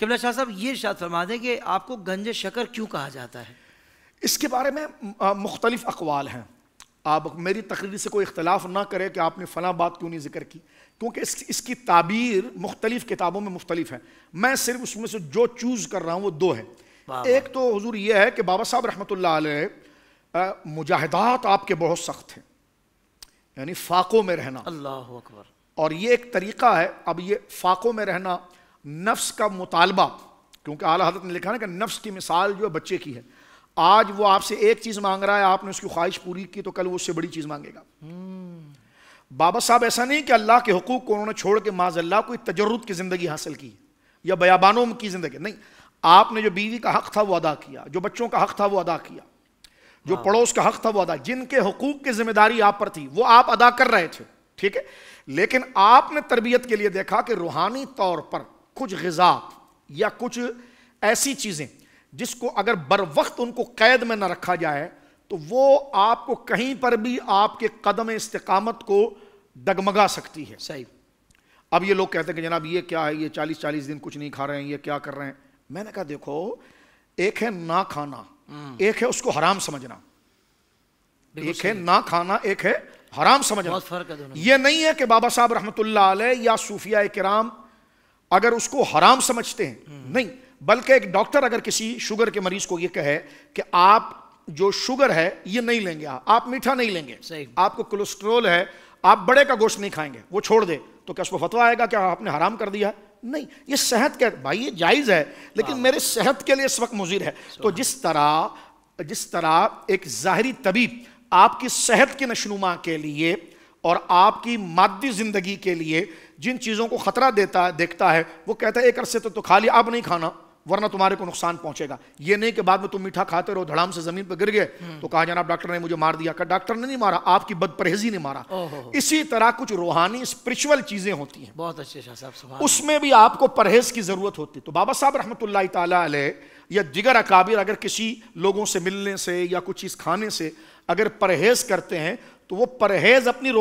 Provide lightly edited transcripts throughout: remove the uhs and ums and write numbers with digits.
قبلہ شاہ صاحب یہ ارشاد فرما دیں کہ آپ کو گنج شکر کیوں کہا جاتا ہے؟ اس کے بارے میں مختلف اقوال ہیں. آپ میری تقریر سے کوئی اختلاف نہ کرے کہ آپ نے فلاں بات کیوں نہیں ذکر کی، کیونکہ اس کی تعبیر مختلف کتابوں میں مختلف ہے. میں صرف اس میں سے جو چوز کر رہا ہوں وہ دو ہے. ایک تو حضور یہ ہے کہ بابا صاحب رحمۃ اللہ علیہ مجاہدات آپ کے بہت سخت ہیں، یعنی فاقوں میں رہنا. اللہ اکبر. اور یہ ایک طریقہ ہے. اب یہ فاقوں میں رہنا، نفس کا مطالبہ، کیونکہ اعلیٰ حضرت نے لکھا ہے کہ نفس کی مثال جو ہے بچے کی ہے. آج وہ آپ سے ایک چیز مانگ رہا ہے، آپ نے اس کی خواہش پوری کی تو کل وہ اس سے بڑی چیز مانگے گا. بابا صاحب ایسا نہیں کہ اللہ کے حقوق کو انہوں نے چھوڑ کے معاذ اللہ کوئی تجرد کی زندگی حاصل کی یا بیابانوں کی زندگی، نہیں. آپ نے جو بیوی کا حق تھا وہ ادا کیا، جو بچوں کا حق تھا وہ ادا کیا، جو پڑوس کا حق تھا وہ ادا، جن کے حقوق کی ذمہ داری آپ پر تھی وہ آپ ادا کر رہے تھے، ٹھیک ہے. لیکن آپ نے تربیت کے لیے دیکھا کہ روحانی طور پر کچھ غذا یا کچھ ایسی چیزیں جس کو اگر بر وقت ان کو قید میں نہ رکھا جائے تو وہ آپ کو کہیں پر بھی آپ کے قدم استقامت کو ڈگمگا سکتی ہے. صحیح. اب یہ لوگ کہتے ہیں کہ جناب یہ کیا ہے، یہ 40 دن کچھ نہیں کھا رہے ہیں، یہ کیا کر رہے ہیں. میں نے کہا دیکھو، ایک ہے نہ کھانا، ایک ہے اس کو حرام سمجھنا. ایک ہے نہ کھانا، ایک ہے حرام سمجھنا. بہت فرق ہے دونوں. یہ نہیں ہے کہ بابا صاحب رحمۃ اللہ علیہ یا صوفیاء کرام اگر اس کو حرام سمجھتے ہیں، نہیں، بلکہ ایک ڈاکٹر اگر کسی شوگر کے مریض کو یہ کہے کہ آپ جو شوگر ہے یہ نہیں لیں گے، آپ میٹھا نہیں لیں گے، آپ کو کولیسٹرول ہے، آپ بڑے کا گوشت نہیں کھائیں گے، وہ چھوڑ دے، تو کیا اس کو فتویٰ آئے گا کہ آپ نے حرام کر دیا؟ نہیں. یہ صحت کے بھائی یہ جائز ہے لیکن میرے صحت کے لیے اس وقت مضر ہے. تو جس طرح ایک ظاہری طبیب آپ کی صحت کی نشوونما کے لیے اور آپ کی مادی زندگی کے لیے جن چیزوں کو خطرہ دیکھتا ہے وہ کہتا ہے ایک عرصے تو کھا لیا، اب نہیں کھانا ورنہ تمہارے کو نقصان پہنچے گا. یہ نہیں کہ بعد میں تم میٹھا کھاتے رہو، دھڑام سے زمین پہ گر گئے تو کہا جناب ڈاکٹر نے مجھے مار دیا. کہ ڈاکٹر نے نہیں مارا، آپ کی بد پرہیزی نے مارا. اسی طرح کچھ روحانی اسپرچول چیزیں ہوتی ہیں، بہت اچھے شاہ صاحب، سبحان اس میں بھی آپ کو پرہیز کی ضرورت ہوتی. تو بابا صاحب رحمۃ اللہ تعالیٰ علیہ یا دیگر اکابر اگر کسی لوگوں سے ملنے سے یا کچھ چیز کھانے سے اگر پرہیز کرتے ہیں تو وہ پرہیز اپنی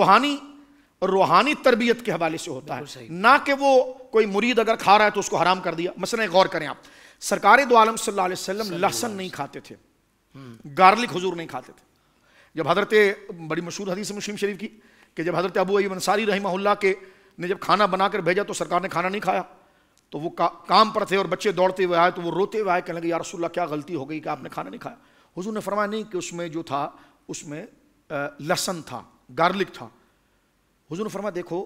روحانی تربیت کے حوالے سے ہوتا ہے، نہ کہ وہ کوئی مرید اگر کھا رہا ہے تو اس کو حرام کر دیا. مثلا غور کریں آپ، سرکار دو عالم صلی اللہ علیہ وسلم لہسن نہیں کھاتے تھے، گارلک حضور نہیں کھاتے تھے. جب حضرت بڑی مشہور حدیث مسلم شریف کی کہ جب حضرت ابو ایوب انصاری رحمہ اللہ کے نے جب کھانا بنا کر بھیجا تو سرکار نے کھانا نہیں کھایا، تو وہ کام پر تھے اور بچے دوڑتے ہوئے آئے تو وہ روتے ہوئے آئے، کہنے لگے یا رسول اللہ کیا غلطی ہو گئی کہ آپ نے کھانا نہیں کھایا. حضور نے فرمایا نہیں کہ اس میں جو تھا اس میں لہسن تھا، گارلک تھا. حضور نے فرمایا دیکھو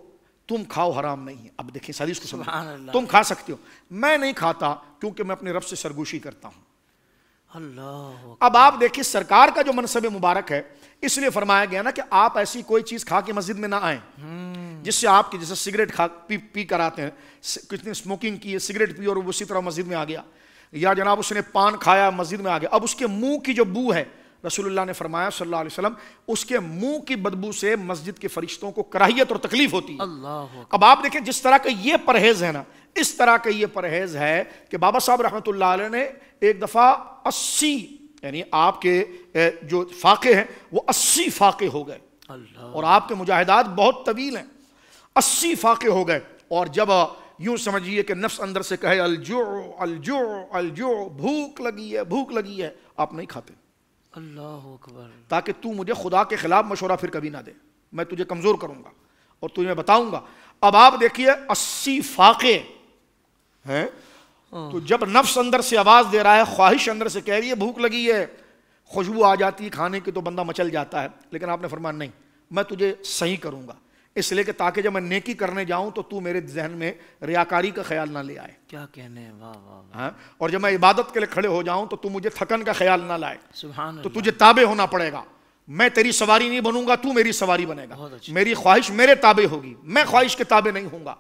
تم کھاؤ حرام نہیں ہے. اب دیکھیں حدیث کو سمجھو، تم کھا سکتے ہو، میں نہیں کھاتا کیونکہ میں اپنے رب سے سرگوشی کرتا ہوں. اللہ. اب آپ دیکھیں سرکار کا جو منصب مبارک ہے، اس لیے فرمایا گیا نا کہ آپ ایسی کوئی چیز کھا کے مسجد میں نہ آئیں جس سے آپ کی، جیسے سگریٹ پی کر آتے ہیں، کچھ نے سموکنگ کی ہے، سگریٹ پی اور وہ اسی طرح مسجد میں آ گیا، یا جناب اس نے پان کھایا مسجد میں آ گیا. اب اس کے منہ کی جو بو ہے، رسول اللہ نے فرمایا صلی اللہ علیہ وسلم اس کے منہ کی بدبو سے مسجد کے فرشتوں کو کراہیت اور تکلیف ہوتی ہے. اب آپ دیکھیں جس طرح کا یہ پرہیز ہے نا، اس طرح کا یہ پرہیز ہے کہ بابا صاحب رحمۃ اللہ علیہ نے ایک دفعہ 80 یعنی آپ کے جو فاقے ہیں وہ 80 فاقے ہو گئے، اور آپ کے مجاہدات بہت طویل ہیں. 80 فاقے ہو گئے، اور جب یوں سمجھیے کہ نفس اندر سے کہے الجوع الجوع الجوع، بھوک لگی ہے بھوک لگی ہے، آپ نہیں کھاتے. اللہ اکبر. تاکہ تو مجھے خدا کے خلاف مشورہ پھر کبھی نہ دے، میں تجھے کمزور کروں گا اور تجھے بتاؤں گا. اب آپ دیکھیے 80 فاقے ہیں، تو جب نفس اندر سے آواز دے رہا ہے، خواہش اندر سے کہہ رہی ہے بھوک لگی ہے، خوشبو آ جاتی ہے کھانے کی تو بندہ مچل جاتا ہے، لیکن آپ نے فرمایا نہیں، میں تجھے صحیح کروں گا، اس لیے کہ تاکہ جب میں نیکی کرنے جاؤں تو تو میرے ذہن میں ریاکاری کا خیال نہ لے آئے. کیا کہنے ہیں، واہ واہ. ہاں، اور جب میں عبادت کے لیے کھڑے ہو جاؤں تو مجھے تھکن کا خیال نہ لائے، سبحان تو اللہ. تجھے تابع ہونا پڑے گا. میں تیری سواری نہیں بنوں گا، تو میری سواری بنے گا. میری خواہش میرے تابع ہوگی، میں خواہش کے تابع نہیں ہوں گا.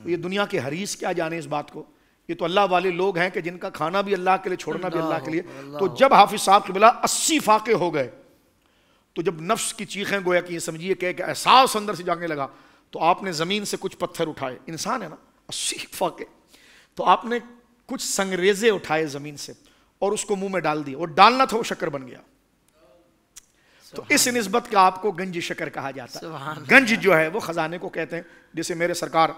یہ دنیا کے حریص کیا جانے اس بات کو. یہ تو اللہ والے لوگ ہیں کہ جن کا کھانا بھی اللہ کے لیے، چھوڑنا بھی اللہ کے لیے. تو جب حافظ صاحب قبلہ 80 فاقے ہو گئے تو جب نفس کی چیخیں گویا کہ یہ سمجھیے کہ ایک احساس اندر سے جاگنے لگا، تو آپ نے زمین سے کچھ پتھر اٹھائے. انسان ہے نا 80 فاقے، تو آپ نے کچھ سنگریزے اٹھائے زمین سے اور اس کو منہ میں ڈال دیے. اور ڈالنا تھا وہ شکر بن گیا. تو اس نسبت کا آپ کو گنج شکر کہا جاتا ہے. گنج جو ہے وہ خزانے کو کہتے ہیں. جیسے میرے سرکار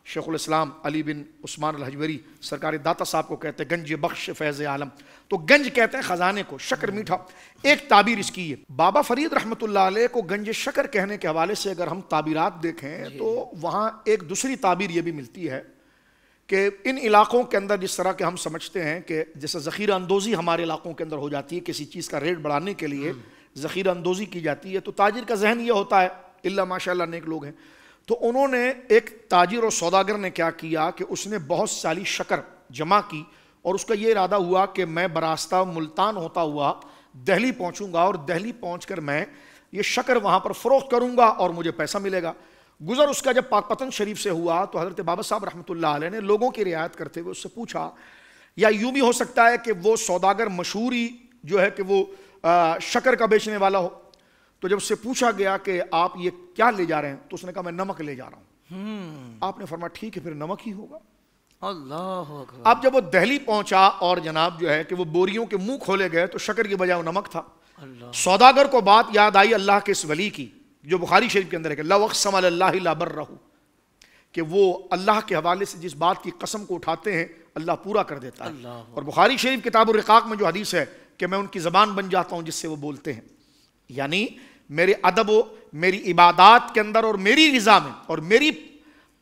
شیخ الاسلام علی بن عثمان الحجویری سرکار داتا صاحب کو کہتے ہیں گنج بخش فیض عالم. تو گنج کہتے ہیں خزانے کو، شکر میٹھا. ایک تعبیر اس کی ہے. بابا فرید رحمۃ اللہ علیہ کو گنج شکر کہنے کے حوالے سے اگر ہم تعبیرات دیکھیں تو وہاں ایک دوسری تعبیر یہ بھی ملتی ہے کہ ان علاقوں کے اندر جس طرح کہ ہم سمجھتے ہیں کہ جیسے ذخیرہ اندوزی ہمارے علاقوں کے اندر ہو جاتی ہے، کسی چیز کا ریٹ بڑھانے کے لیے ذخیرہ اندوزی کی جاتی ہے، تو تاجر کا ذہن یہ ہوتا ہے، اللہ ماشاء اللہ نیک لوگ ہیں، تو انہوں نے ایک تاجر اور سوداگر نے کیا کیا کہ اس نے بہت سالی شکر جمع کی اور اس کا یہ ارادہ ہوا کہ میں براستہ ملتان ہوتا ہوا دہلی پہنچوں گا اور دہلی پہنچ کر میں یہ شکر وہاں پر فروخت کروں گا اور مجھے پیسہ ملے گا. گزر اس کا جب پاک پتن شریف سے ہوا تو حضرت بابا صاحب رحمۃ اللہ علیہ نے لوگوں کی رعایت کرتے ہوئے اس سے پوچھا، یا یوں بھی ہو سکتا ہے کہ وہ سوداگر مشہوری جو ہے کہ وہ شکر کا بیچنے والا ہو، تو جب اس سے پوچھا گیا کہ آپ یہ کیا لے جا رہے ہیں تو اس نے کہا میں نمک لے جا رہا ہوں. آپ نے فرمایا ٹھیک ہے پھر نمک ہی ہوگا. اللہ اکبر. اب جب وہ دہلی پہنچا اور جناب جو ہے کہ وہ بوریوں کے منہ کھولے گئے تو شکر کی بجائے وہ نمک تھا. سوداگر کو بات یاد آئی اللہ کے اس ولی کی جو بخاری شریف کے اندر ہے کہ لو اقسم علی اللہ لا برہ، کہ وہ اللہ کے حوالے سے جس بات کی قسم کو اٹھاتے ہیں اللہ پورا کر دیتا ہے. اور بخاری شریف کتاب الرقاق میں جو حدیث ہے کہ میں ان کی زبان بن جاتا ہوں جس سے وہ بولتے ہیں، یعنی میرے ادب و میری عبادات کے اندر اور میری رضا میں اور میری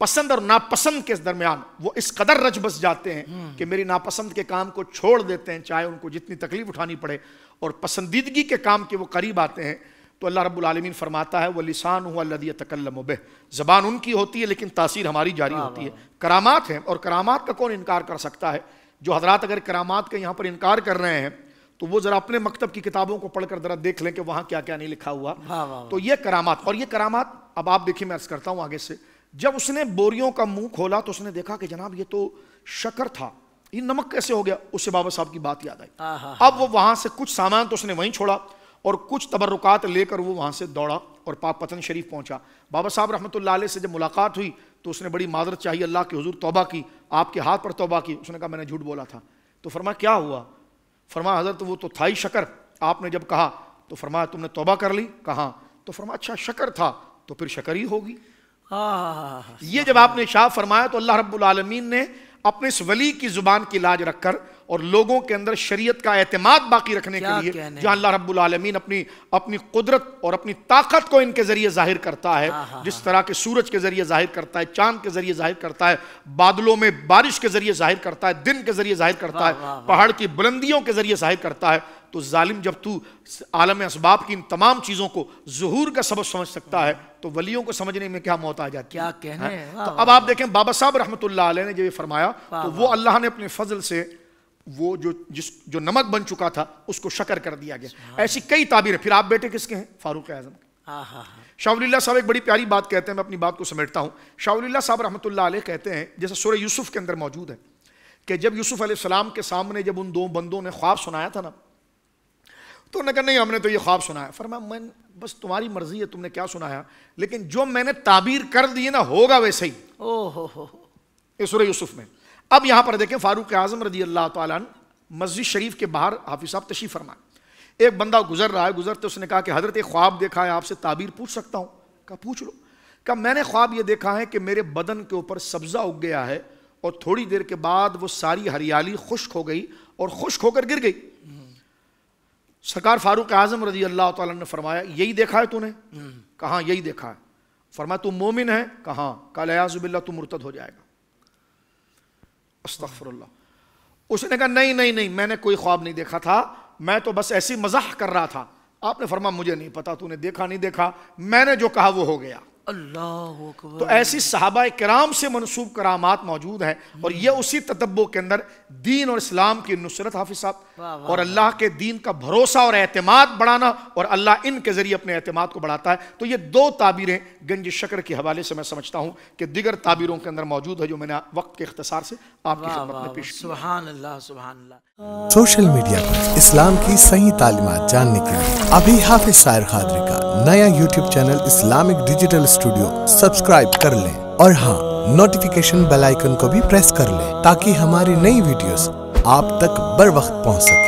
پسند اور ناپسند کے درمیان وہ اس قدر رچ بس جاتے ہیں کہ میری ناپسند کے کام کو چھوڑ دیتے ہیں چاہے ان کو جتنی تکلیف اٹھانی پڑے، اور پسندیدگی کے کام کے وہ قریب آتے ہیں. تو اللہ رب العالمین فرماتا ہے وَلِسَانُهُ الَّذِي يَتَكَلَّمُ بِهِ، زبان ان کی ہوتی ہے لیکن تاثیر ہماری جاری ہوتی ہے. کرامات ہیں اور کرامات کا کون انکار کر سکتا ہے؟ جو حضرات اگر کرامات کا یہاں پر انکار کر رہے ہیں تو وہ ذرا اپنے مکتب کی کتابوں کو پڑھ کر ذرا دیکھ لیں کہ وہاں کیا کیا نہیں لکھا ہوا. تو یہ کرامات، اور یہ کرامات اب آپ دیکھیں میں عرض کرتا ہوں آگے سے. جب اس نے بوریوں کا منہ کھولا تو اس نے دیکھا کہ جناب یہ تو شکر تھا، یہ نمک کیسے ہو گیا؟ اس سے بابا صاحب کی بات یاد آئی. اب وہ وہاں سے کچھ سامان تو اس نے وہیں چھوڑا اور کچھ تبرکات لے کر وہ وہاں سے دوڑا اور پاک پتن شریف پہنچا. بابا صاحب رحمۃ اللہ علیہ سے جب ملاقات ہوئی تو اس نے بڑی معذرت چاہیے، اللہ کے حضور توبہ کی، آپ کے ہاتھ پر توبہ کی. اس نے کہا میں نے جھوٹ بولا تھا. تو فرمایا کیا ہوا؟ فرمایا حضرت وہ تو تھا ہی شکر. آپ نے جب کہا تو فرمایا تم نے توبہ کر لی؟ کہا. تو فرمایا اچھا شکر تھا تو پھر شکر ہی ہوگی. یہ جب آپ نے ارشاد فرمایا تو اللہ رب العالمین نے اپنے اس ولی کی زبان کی لاج رکھ کر اور لوگوں کے اندر شریعت کا اعتماد باقی رکھنے کے لیے جہاں اللہ رب العالمین اپنی قدرت اور اپنی طاقت کو ان کے ذریعے ظاہر کرتا ہے، جس طرح کے سورج کے ذریعے ظاہر کرتا ہے، چاند کے ذریعے ظاہر کرتا ہے، بادلوں میں بارش کے ذریعے ظاہر کرتا ہے، دن کے ذریعے ظاہر کرتا ہے، پہاڑ کی بلندیوں کے ذریعے ظاہر کرتا ہے. تو ظالم جب تو عالم اسباب کی ان تمام چیزوں کو ظہور کا سبب سمجھ سکتا ہے تو ولیوں کو سمجھنے میں کیا موت آ جاتی ہے؟ کیا کہنے. تو اب آپ دیکھیں بابا صاحب رحمۃ اللہ علیہ نے جو یہ فرمایا تو وہ اللہ نے اپنے فضل سے وہ جو نمک بن چکا تھا اس کو شکر کر دیا گیا. ایسی کئی تعبیریں. پھر آپ بیٹے کس کے ہیں؟ فاروق اعظم. شاہ ولی اللہ صاحب ایک بڑی پیاری بات کہتے ہیں، میں اپنی بات کو سمیٹتا ہوں. شاہ ولی اللہ صاحب رحمۃ اللہ علیہ کہتے ہیں جیسے سورہ یوسف کے اندر موجود ہے کہ جب یوسف علیہ السلام کے سامنے جب ان دو بندوں نے خواب سنایا تھا نا تو انہوں نے کہا نہیں ہم نے تو یہ خواب سنایا. فرمایا میں بس تمہاری مرضی ہے تم نے کیا سنایا، لیکن جو میں نے تعبیر کر دی نا ہوگا ویسے ہی. یہ سورہ یوسف میں. اب یہاں پر دیکھیں فاروق اعظم رضی اللہ تعالیٰ عنہ مسجد شریف کے باہر حافظ صاحب تشریف فرمائے. ایک بندہ گزر رہا ہے، گزرتے اس نے کہا کہ حضرت ایک خواب دیکھا ہے، آپ سے تعبیر پوچھ سکتا ہوں؟ کہا پوچھ لو. کہا میں نے خواب یہ دیکھا ہے کہ میرے بدن کے اوپر سبزہ اگ گیا ہے اور تھوڑی دیر کے بعد وہ ساری ہریالی خشک ہو گئی اور خشک ہو کر گر گئی. سرکار فاروق اعظم رضی اللہ تعالیٰ نے فرمایا یہی دیکھا ہے تو نے؟ کہا یہی دیکھا ہے. فرمایا تو مومن ہے؟ کہا. قال اعوذ باللہ تو مرتد ہو جائے گا. استغفر اللہ. اس نے کہا نہیں میں نے کوئی خواب نہیں دیکھا تھا، میں تو بس ایسی مزاح کر رہا تھا. آپ نے فرمایا مجھے نہیں پتا تو نے دیکھا نہیں دیکھا، میں نے جو کہا وہ ہو گیا. اللہ اکبر. تو ایسی صحابہ کرام سے منسوب کرامات موجود ہیں اور یہ اسی تتبع کے اندر دین اور اسلام کی نصرت حافظ صاحب اور اللہ کے دین کا بھروسہ اور اعتماد بڑھانا، اور اللہ ان کے ذریعے اپنے اعتماد کو بڑھاتا ہے. تو یہ دو تعبیریں گنج شکر کے حوالے سے میں سمجھتا ہوں کہ دیگر تعبیروں کے اندر موجود ہے جو میں نے وقت کے اختصار سے آپ کی خدمت میں پیش کیا. سبحان اللہ سبحان اللہ. سوشل میڈیا پر اسلام کی صحیح تعلیمات جاننے کے لیے ابھی حافظ سائر قادری کا نیا YouTube channel Islamic digital studio subscribe کر لیں، اور ہاں نوٹیفیکیشن بیل آئیکن کو بھی پریس کر لیں تاکہ ہماری نئی ویڈیوز آپ تک بر وقت پہنچ سکے.